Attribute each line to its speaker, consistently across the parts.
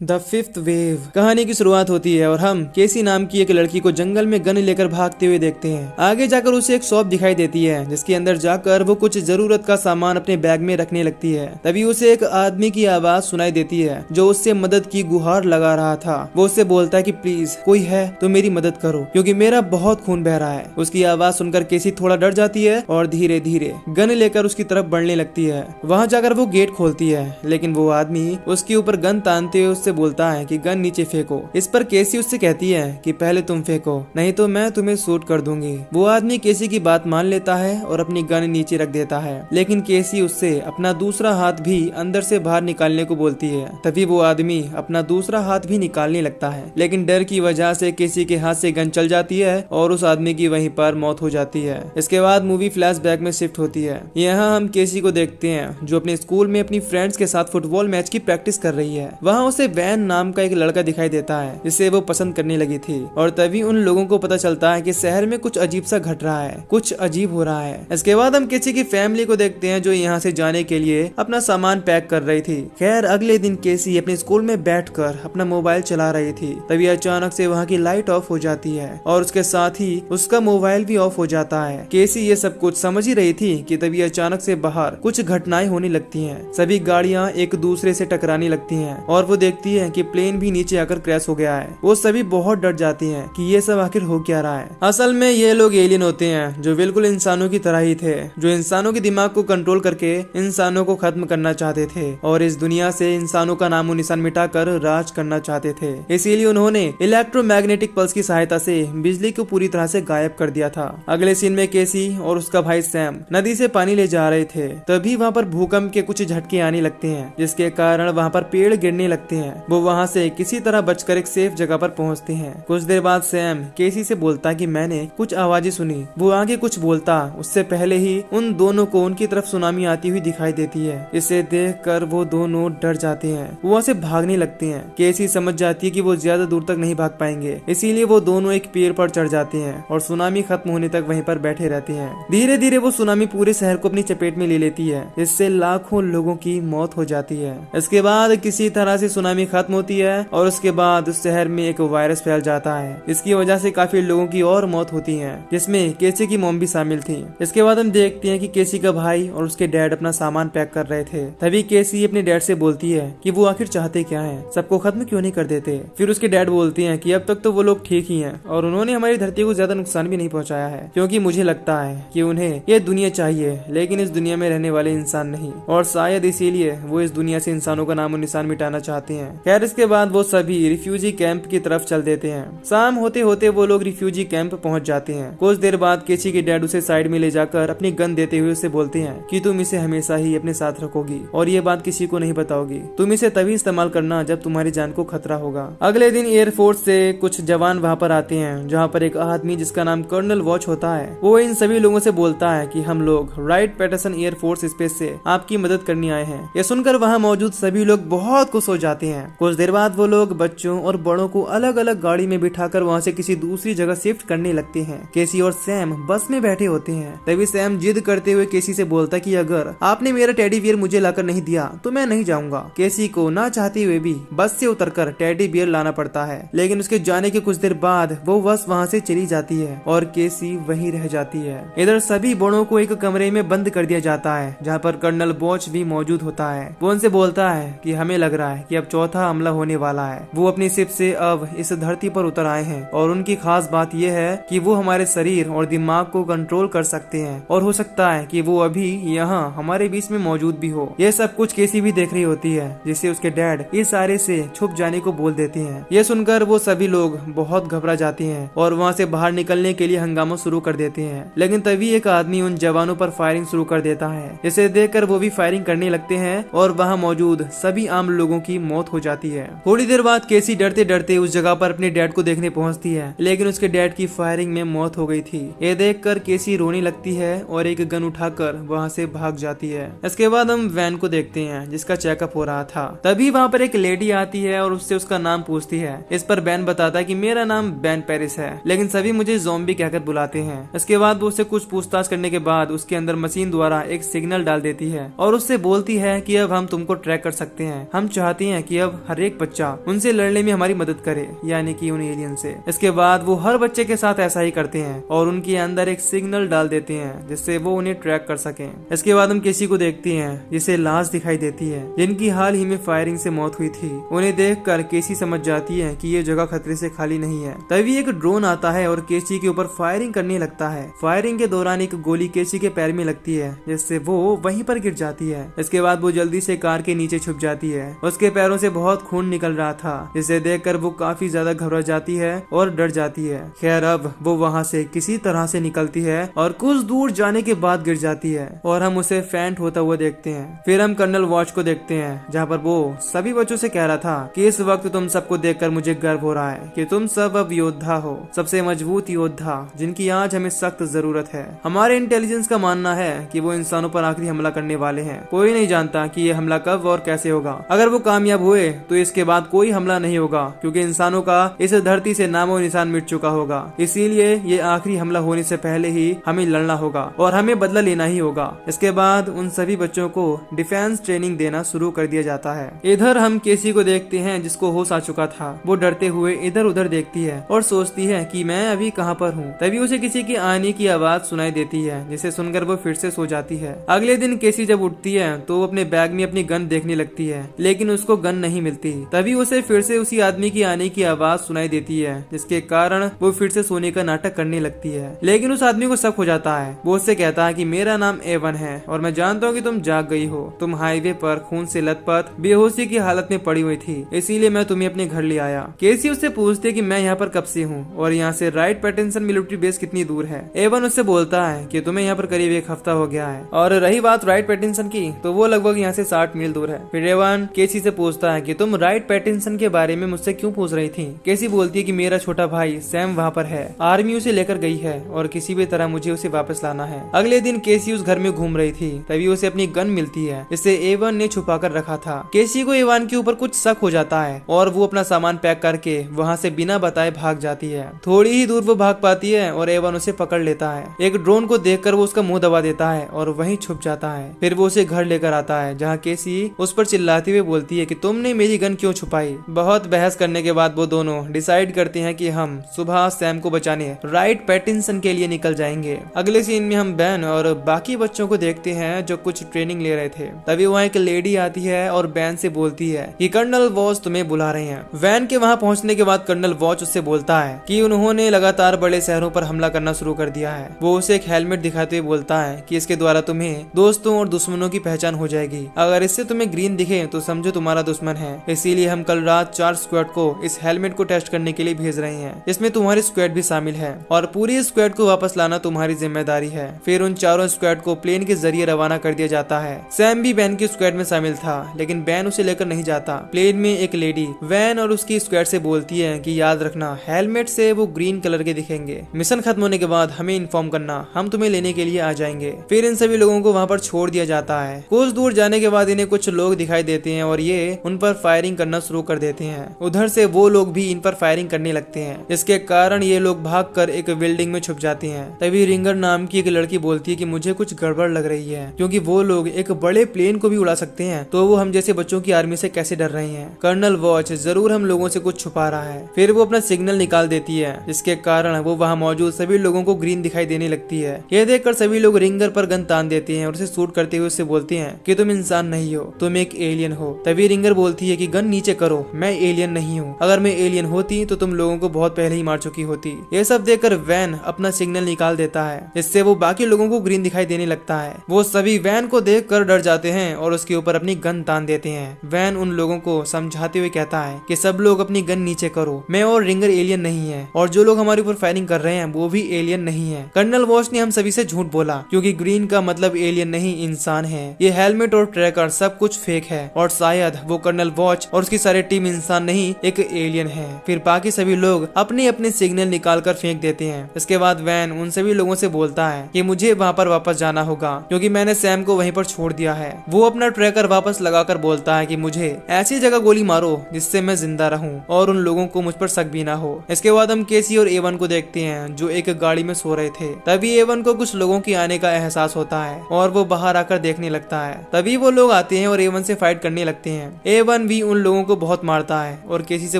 Speaker 1: The fifth wave. कहानी की शुरुआत होती है और हम केसी नाम की एक लड़की को जंगल में गन लेकर भागते हुए देखते हैं। आगे जाकर उसे एक शॉप दिखाई देती है जिसके अंदर जाकर वो कुछ जरूरत का सामान अपने बैग में रखने लगती है। तभी उसे एक आदमी की आवाज सुनाई देती है जो उससे मदद की गुहार लगा रहा था। वो उससे बोलता है कि प्लीज कोई है तो मेरी मदद करो क्योंकि मेरा बहुत खून बह रहा है। उसकी आवाज सुनकर केसी थोड़ा डर जाती है और धीरे धीरे गन लेकर उसकी तरफ बढ़ने लगती है। वहाँ जाकर वो गेट खोलती है लेकिन वो आदमी उसके ऊपर गन तानते हुए उससे बोलता है कि गन नीचे फेंको। इस पर केसी उससे कहती है कि पहले तुम फेंको नहीं तो मैं तुम्हें शूट कर दूंगी। वो आदमी केसी की बात मान लेता है और अपनी गन नीचे रख देता है लेकिन केसी उससे अपना दूसरा हाथ भी अंदर से बाहर निकालने को बोलती है। तभी वो आदमी अपना दूसरा हाथ भी निकालने लगता है लेकिन डर की वजह से केसी के हाथ से गन चल जाती है और उस आदमी की वहीं पर मौत हो जाती है। इसके बाद मूवी फ्लैशबैक में शिफ्ट होती है। यहाँ हम केसी को देखते हैं जो अपने स्कूल में अपनी फ्रेंड्स के साथ फुटबॉल मैच की प्रैक्टिस कर रही है। वहाँ उसे वैन नाम का एक लड़का दिखाई देता है जिसे वो पसंद करने लगी थी और तभी उन लोगों को पता चलता है कि शहर में कुछ अजीब सा घट रहा है, कुछ अजीब हो रहा है। इसके बाद हम केसी की फैमिली को देखते हैं जो यहाँ से जाने के लिए अपना सामान पैक कर रही थी। खैर अगले दिन केसी अपने स्कूल में बैठकर अपना मोबाइल चला रही थी। तभी अचानक से वहाँ की लाइट ऑफ हो जाती है और उसके साथ ही उसका मोबाइल भी ऑफ हो जाता है। केसी ये सब कुछ समझ ही रही थी कि तभी अचानक से बाहर कुछ घटनाएं होने लगती हैं। सभी गाड़ियां एक दूसरे से टकराने लगती हैं और वो देखती है कि प्लेन भी नीचे आकर क्रैश हो गया है। वो सभी बहुत डर जाती हैं कि ये सब आखिर हो क्या रहा है। असल में ये लोग एलियन होते हैं जो बिल्कुल इंसानों की तरह ही थे, जो इंसानों के दिमाग को कंट्रोल करके इंसानों को खत्म करना चाहते थे और इस दुनिया से इंसानों का नामो निशान मिटाकर राज करना चाहते थे। इसीलिए उन्होंने इलेक्ट्रोमैग्नेटिक पल्स की सहायता से बिजली को पूरी तरह से गायब कर दिया था। अगले सीन में केसी और उसका भाई सैम नदी से पानी ले जा रहे थे। तभी वहाँ पर भूकंप के कुछ झटके आने लगते हैं जिसके कारण वहाँ पर पेड़ गिरने लगते हैं। वो वहाँ से किसी तरह बचकर एक सेफ जगह पर पहुँचते हैं। कुछ देर बाद सैम केसी से बोलता कि मैंने कुछ आवाजें सुनी। वो आगे कुछ बोलता उससे पहले ही उन दोनों को उनकी तरफ सुनामी आती हुई दिखाई देती है। इसे देखकर वो दोनों डर जाते हैं, वो वहाँ से भागने लगते हैं। केसी समझ जाती है कि वो ज्यादा दूर तक नहीं भाग पाएंगे, इसीलिए वो दोनों एक पेड़ पर चढ़ जाते हैं और सुनामी खत्म होने तक वहीं पर बैठे रहते हैं। धीरे धीरे वो सुनामी पूरे शहर को अपनी चपेट में ले लेती है, इससे लाखों लोगों की मौत हो जाती है। इसके बाद किसी तरह से सुनामी खत्म होती है और उसके बाद उस शहर में एक वायरस फैल जाता है। इसकी वजह से काफी लोगों की और मौत होती है जिसमें केसी की मॉम भी शामिल थी। इसके बाद हम देखते हैं कि केसी का भाई और उसके डैड अपना सामान पैक कर रहे थे। तभी केसी अपने डैड से बोलती है कि वो आखिर चाहते क्या है, सबको खत्म क्यों नहीं कर देते। फिर उसके डैड बोलते हैं कि अब तक तो वो लोग ठीक ही हैं और उन्होंने हमारी धरती को ज्यादा नुकसान भी नहीं पहुंचाया है क्योंकि मुझे लगता है कि उन्हें ये दुनिया चाहिए लेकिन इस दुनिया में रहने वाले इंसान नहीं और शायद इसीलिए वो इस दुनिया से इंसानों का नामो निशान मिटाना चाहते हैं। खैर इसके बाद वो सभी रिफ्यूजी कैंप की तरफ चल देते हैं। शाम होते होते वो लोग रिफ्यूजी कैंप पहुंच जाते हैं। कुछ देर बाद केसी के डैड उसे साइड में ले जाकर अपनी गन देते हुए उसे बोलते हैं कि तुम इसे हमेशा ही अपने साथ रखोगी और ये बात किसी को नहीं बताओगी। तुम इसे तभी इस्तेमाल करना जब तुम्हारी जान को खतरा होगा। अगले दिन एयरफोर्स से कुछ जवान वहाँ पर आते हैं जहाँ पर एक आदमी जिसका नाम कर्नल वॉच होता है वो इन सभी लोगों से बोलता है कि हम लोग राइट पैटरसन एयरफोर्स स्पेस से आपकी मदद करने आए हैं। ये सुनकर वहाँ मौजूद सभी लोग बहुत खुश हो जाते हैं। कुछ देर बाद वो लोग बच्चों और बड़ों को अलग अलग गाड़ी में बिठाकर वहाँ से किसी दूसरी जगह शिफ्ट करने लगते हैं। केसी और सैम बस में बैठे होते हैं। तभी सैम जिद करते हुए केसी से बोलता कि अगर आपने मेरा टेडी बियर मुझे लाकर नहीं दिया तो मैं नहीं जाऊंगा। केसी को ना चाहते हुए भी बस से उतरकर टेडी बियर लाना पड़ता है लेकिन उसके जाने के कुछ देर बाद वो बस वहाँ से चली जाती है और केसी वहीं रह जाती है। इधर सभी बड़ों को एक कमरे में बंद कर दिया जाता है जहाँ पर कर्नल वॉच भी मौजूद होता है। वो उनसे बोलता है कि हमें लग रहा है कि अब चौथा हमला होने वाला है। वो अपनी शिप से अब इस धरती पर उतर आए हैं और उनकी खास बात यह है कि वो हमारे शरीर और दिमाग को कंट्रोल कर सकते हैं और हो सकता है कि वो अभी यहाँ हमारे बीच में मौजूद भी हो। ये सब कुछ केसी भी देख रही होती है जिससे उसके डैड इस सारे से छुप जाने को बोल देते हैं। ये सुनकर वो सभी लोग बहुत घबरा जाते हैं और वहाँ से बाहर निकलने के लिए हंगामा शुरू कर देते हैं लेकिन तभी एक आदमी उन जवानों पर फायरिंग शुरू कर देता है। इसे देखकर वो भी फायरिंग करने लगते हैं और वहाँ मौजूद सभी आम लोगों की मौत हो जाती है। थोड़ी देर बाद केसी डरते डरते उस जगह पर अपने डैड को देखने पहुँचती है लेकिन उसके डैड की फायरिंग में मौत हो गई थी। ये देखकर केसी रोने लगती है और एक गन उठाकर वहाँ से भाग जाती है। इसके बाद हम वैन को देखते हैं जिसका चेकअप हो रहा था। तभी वहाँ पर एक लेडी आती है और उससे उसका नाम पूछती है। इस पर बैन बताता है कि मेरा नाम बैन पेरिस है लेकिन सभी मुझे ज़ॉम्बी कहकर बुलाते हैं। इसके बाद वो उससे कुछ पूछताछ करने के बाद उसके अंदर मशीन द्वारा एक सिग्नल डाल देती है और उससे बोलती है कि अब हम तुमको ट्रैक कर सकते हैं। हम चाहते हैं कि अब अब हर एक बच्चा उनसे लड़ने में हमारी मदद करे, यानी कि उन एलियन से। इसके बाद वो हर बच्चे के साथ ऐसा ही करते हैं और उनके अंदर एक सिग्नल डाल देते हैं जिससे वो उन्हें ट्रैक कर सकें। इसके बाद हम केसी को देखते हैं जिसे लाश दिखाई देती है जिनकी हाल ही में फायरिंग से मौत हुई थी। उन्हें देखकर केसी समझ जाती है कि ये जगह खतरे से खाली नहीं है। तभी एक ड्रोन आता है और केसी के ऊपर फायरिंग करने लगता है। फायरिंग के दौरान एक गोली केसी के पैर में लगती है जिससे वो वहीं पर गिर जाती है। इसके बाद वो जल्दी से कार के नीचे छुप जाती है। उसके पैरों से बहुत खून निकल रहा था जिसे देखकर वो काफी ज्यादा घबरा जाती है और डर जाती है। खैर अब वो वहाँ से किसी तरह से निकलती है और कुछ दूर जाने के बाद गिर जाती है और हम उसे फेंट होता हुआ देखते हैं। फिर हम कर्नल वॉच को देखते हैं जहाँ पर वो सभी बच्चों से कह रहा था कि इस वक्त तुम सबको देखकर मुझे गर्व हो रहा है कि तुम सब अब योद्धा हो, सबसे मजबूत योद्धा जिनकी आज हमें सख्त जरूरत है। हमारे इंटेलिजेंस का मानना है कि वो इंसानों पर आखिरी हमला करने वाले हैं। कोई नहीं जानता कि ये हमला कब और कैसे होगा। अगर वो कामयाब हुए तो इसके बाद कोई हमला नहीं होगा क्योंकि इंसानों का इस धरती से नामो निशान मिट चुका होगा। इसीलिए ये आखिरी हमला होने से पहले ही हमें लड़ना होगा और हमें बदला लेना ही होगा। इसके बाद उन सभी बच्चों को डिफेंस ट्रेनिंग देना शुरू कर दिया जाता है। इधर हम केसी को देखते हैं जिसको होश आ चुका था। वो डरते हुए इधर उधर देखती है और सोचती है कि मैं अभी कहाँ पर हूँ। तभी उसे किसी की आने की आवाज सुनाई देती है जिसे सुनकर वो फिर से सो जाती है। अगले दिन केसी जब उठती है तो वो अपने बैग में अपनी गन देखने लगती है लेकिन उसको गन नहीं मिलती। तभी उसे फिर से उसी आदमी की आने की आवाज सुनाई देती है जिसके कारण वो फिर से सोने का नाटक करने लगती है। लेकिन उस आदमी को शक हो जाता है। वो उससे कहता है कि मेरा नाम एवन है और मैं जानता हूँ कि तुम जाग गई हो। तुम हाईवे पर खून से लथपथ बेहोशी की हालत में पड़ी हुई थी, इसीलिए मैं तुम्हें अपने घर ले आया। केसी उससे पूछती है कि मैं यहाँ पर कब से हूँ और यहाँ से राइट पैटिंसन मिलिट्री बेस कितनी दूर है। एवन उससे बोलता है कि तुम्हें यहाँ पर करीब एक हफ्ता हो गया है और रही बात राइट पैटिंसन की तो वो लगभग यहाँ से 60 मील दूर है। फिर एवन केसी से पूछता है कि तुम राइट पैटिंसन के बारे में मुझसे क्यों पूछ रही थी। केसी बोलती है कि मेरा छोटा भाई सैम वहाँ पर है, आर्मी उसे लेकर गई है और किसी भी तरह मुझे उसे वापस लाना है। अगले दिन केसी उस घर में घूम रही थी तभी उसे अपनी गन मिलती है जिसे एवन ने छुपा कर रखा था। केसी को एवन के ऊपर कुछ शक हो जाता है और वो अपना सामान पैक करके वहाँ से बिना बताए भाग जाती है। थोड़ी ही दूर वो भाग पाती है और एवन उसे पकड़ लेता है। एक ड्रोन को देखकर वो उसका मुंह दबा देता है और वहीं छुप जाता है। फिर वो उसे घर लेकर आता है जहाँ केसी उस पर चिल्लाती हुई बोलती है कि तुमने मेरी गन क्यों छुपाई। बहुत बहस करने के बाद वो दोनों डिसाइड करते हैं कि हम सुबह सैम को बचाने राइट पैटिंसन के लिए निकल जाएंगे। अगले सीन में हम बैन और बाकी बच्चों को देखते हैं जो कुछ ट्रेनिंग ले रहे थे। तभी वहाँ एक लेडी आती है और बैन से बोलती है कि कर्नल वॉच तुम्हें बुला रहे हैं। वैन के वहाँ पहुँचने के बाद कर्नल वॉच उससे बोलता है कि उन्होंने लगातार बड़े शहरों पर हमला करना शुरू कर दिया है। वो उसे एक हेलमेट दिखाते हुए बोलता है कि इसके द्वारा तुम्हें दोस्तों और दुश्मनों की पहचान हो जाएगी। अगर इससे तुम्हें ग्रीन दिखे तो समझो तुम्हारा दुश्मन है। इसीलिए हम कल रात 4 स्क्वाड को इस हेलमेट को टेस्ट करने के लिए भेज रहे हैं। इसमें तुम्हारी स्क्वाड भी शामिल है और पूरी स्क्वाड को वापस लाना तुम्हारी जिम्मेदारी है। फिर उन चारों स्क्वाड को प्लेन के जरिए रवाना कर दिया जाता है। सैम भी बैन की स्क्वाड में शामिल था लेकिन बैन उसे लेकर नहीं जाता। प्लेन में एक लेडी वैन और उसकी स्क्वाड से बोलती है कि याद रखना हेलमेट से वो ग्रीन कलर के दिखेंगे। मिशन खत्म होने के बाद हमें इन्फॉर्म करना, हम तुम्हें लेने के लिए आ जाएंगे। फिर इन सभी लोगों को वहाँ पर छोड़ दिया जाता है। कुछ दूर जाने के बाद इन्हें कुछ लोग दिखाई देते हैं और ये उन पर फायरिंग करना शुरू कर देते हैं। उधर से वो लोग भी इन पर फायरिंग करने लगते हैं। इसके कारण ये लोग भागकर एक बिल्डिंग में छुप जाते हैं। तभी रिंगर नाम की एक लड़की बोलती है कि मुझे कुछ गड़बड़ लग रही है क्योंकि वो लोग एक बड़े प्लेन को भी उड़ा सकते हैं तो वो हम जैसे बच्चों की आर्मी से कैसे डर रहे हैं। कर्नल वॉच जरूर हम लोगों से कुछ छुपा रहा है। फिर वो अपना सिग्नल निकाल देती है जिसके कारण वो वहाँ मौजूद सभी लोगों को ग्रीन दिखाई देने लगती है। यह देखकर सभी लोग रिंगर पर गन तान देते हैं और उसे शूट करते हुए उससे बोलते हैं कि तुम इंसान नहीं हो, तुम एक एलियन हो। तभी रिंगर बोलती है कि गन नीचे करो, मैं एलियन नहीं हूँ। अगर मैं एलियन होती तो तुम लोगों को बहुत पहले ही मार चुकी होती। ये सब देखकर वैन अपना सिग्नल निकाल देता है जिससे वो बाकी लोगों को ग्रीन दिखाई देने लगता है। वो सभी वैन को देखकर डर जाते हैं और उसके ऊपर अपनी गन तान देते हैं। वैन उन लोगों को समझाते हुए कहता है कि सब लोग अपनी गन नीचे करो, मैं और रिंगर एलियन नहीं है और जो लोग हमारे ऊपर फायरिंग कर रहे हैं वो भी एलियन नहीं है। कर्नल वॉच ने हम सभी से झूठ बोला क्योंकि ग्रीन का मतलब एलियन नहीं इंसान है। ये हेलमेट और ट्रैकर सब कुछ फेक है और शायद वो कर्नल वॉच और उसकी सारी टीम इंसान नहीं एक एलियन है। फिर बाकी सभी लोग अपने अपने सिग्नल निकाल कर फेंक देते हैं। इसके बाद वैन उन सभी लोगों से बोलता है कि मुझे वहाँ पर वापस जाना होगा क्योंकि मैंने सैम को वहीं पर छोड़ दिया है। वो अपना ट्रैकर वापस लगाकर बोलता है कि मुझे ऐसी जगह गोली मारो जिससे मैं जिंदा रहूं और उन लोगों को मुझ पर शक भी ना हो। इसके बाद हम केसी और एवन को देखते हैं जो एक गाड़ी में सो रहे थे। तभी एवन को कुछ लोगों के आने का एहसास होता है और वो बाहर आकर देखने लगता है। तभी वो लोग आते हैं और एवन से फाइट करने लगते हैं। एवन एवन भी उन लोगों को बहुत मारता है और केसी से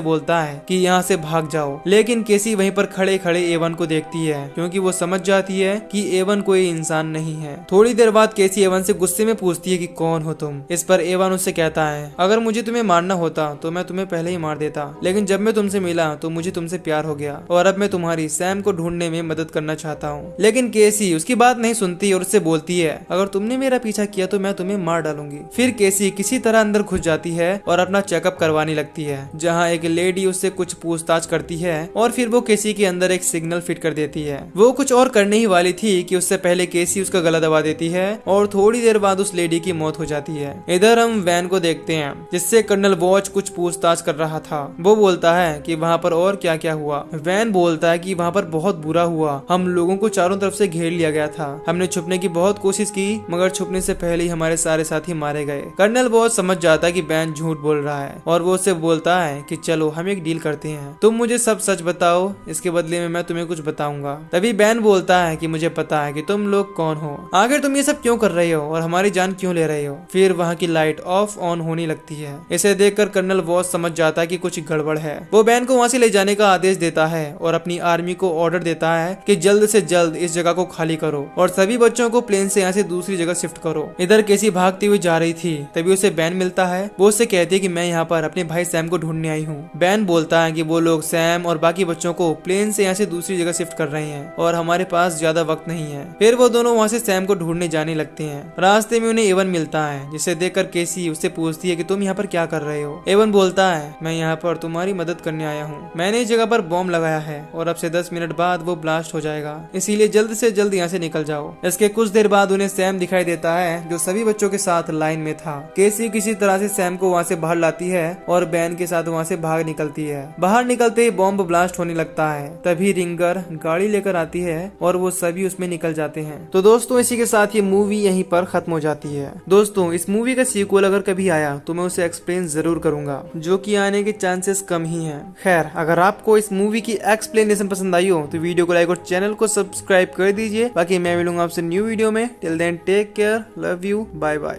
Speaker 1: बोलता है कि यहाँ से भाग जाओ, लेकिन केसी वहीं पर खड़े खड़े एवन को देखती है क्योंकि वो समझ जाती है कि एवन कोई इंसान नहीं है। थोड़ी देर बाद केसी एवन से गुस्से में पूछती है कि कौन हो तुम। इस पर एवन उससे कहता है अगर मुझे तुम्हें मारना होता तो मैं तुम्हें पहले ही मार देता, लेकिन जब मैं तुमसे मिला तो मुझे तुमसे प्यार हो गया और अब मैं तुम्हारी सैम को ढूंढने में मदद करना चाहता हूँ। लेकिन केसी उसकी बात नहीं सुनती और उससे बोलती है अगर तुमने मेरा पीछा किया तो मैं तुम्हें मार डालूंगी। फिर केसी किसी तरह अंदर घुस जाती है और अपना चेकअप करवाने लगती है, जहाँ एक लेडी उससे कुछ पूछताछ करती है और फिर वो केसी के अंदर एक सिग्नल फिट कर देती है। वो कुछ और करने ही वाली थी कि उससे पहले केसी उसका गला दबा देती है और थोड़ी देर बाद उस लेडी की मौत हो जाती है। इधर हम वैन को देखते हैं जिससे कर्नल वॉच कुछ पूछताछ कर रहा था। वो बोलता है कि वहाँ पर और क्या क्या हुआ। वैन बोलता है कि वहाँ पर बहुत बुरा हुआ, हम लोगों को चारों तरफ से घेर लिया गया था, हमने छुपने की बहुत कोशिश की मगर छुपने से पहले ही हमारे सारे साथी मारे गए। कर्नल वॉच समझ जाता है कि वैन झूठ बोल रहा है और वो उससे बोलता है कि चलो हम एक डील करते हैं, तुम मुझे सब सच बताओ, इसके बदले में मैं तुम्हें कुछ बताऊंगा। तभी बैन बोलता है कि मुझे पता है कि तुम लोग कौन हो, आखिर तुम ये सब क्यों कर रहे हो और हमारी जान क्यों ले रहे हो। फिर वहाँ की लाइट ऑफ ऑन होने लगती है। इसे देखकर कर्नल वॉच समझ जाता है कि कुछ गड़बड़ है। वो बैन को वहाँ से ले जाने का आदेश देता है और अपनी आर्मी को ऑर्डर देता है कि जल्द से जल्द इस जगह को खाली करो और सभी बच्चों को प्लेन से यहाँ से दूसरी जगह शिफ्ट करो। इधर केसी भागती हुई जा रही थी, तभी उसे बैन मिलता है। वो उससे कहती है कि मैं यहाँ पर अपने भाई सैम को ढूंढने आई हूँ। बैन बोलता है कि वो लोग सैम और बाकी बच्चों को प्लेन से यहाँ से दूसरी जगह शिफ्ट कर रहे हैं और हमारे पास ज्यादा वक्त नहीं है। फिर वो दोनों वहाँ से सैम को ढूंढने जाने लगते हैं। रास्ते में उन्हें एवन मिलता है जिसे देखकर केसी उससे पूछती है कि तुम यहाँ पर क्या कर रहे हो। एवन बोलता है मैं यहाँ पर तुम्हारी मदद करने आया हूँ, मैंने इस जगह पर बॉम्ब लगाया है और अब से 10 मिनट बाद वो ब्लास्ट हो जाएगा, इसीलिए जल्द से जल्द यहाँ से निकल जाओ। इसके कुछ देर बाद उन्हें सैम दिखाई देता है जो सभी बच्चों के साथ लाइन में था। केसी किसी तरह से सैम को वहाँ से बाहर लाती है और बैन के साथ वहाँ से भाग निकलती है। बाहर निकलते ही बॉम्ब ब्लास्ट होने लगता है। तभी रिंगर गाड़ी लेकर आती है और वो सभी उसमें निकल जाते हैं। तो दोस्तों इसी के साथ ये मूवी यहीं पर खत्म हो जाती है। दोस्तों इस मूवी का सीक्वल अगर कभी आया तो मैं उसे एक्सप्लेन जरूर करूंगा, जो कि आने के चांसेस कम ही हैं। खैर अगर आपको इस मूवी की एक्सप्लेनेशन पसंद आई हो तो वीडियो को लाइक और चैनल को सब्सक्राइब कर दीजिए। बाकी मैं मिलूंगा आपसे न्यू वीडियो में। Till then take care, love you, bye bye.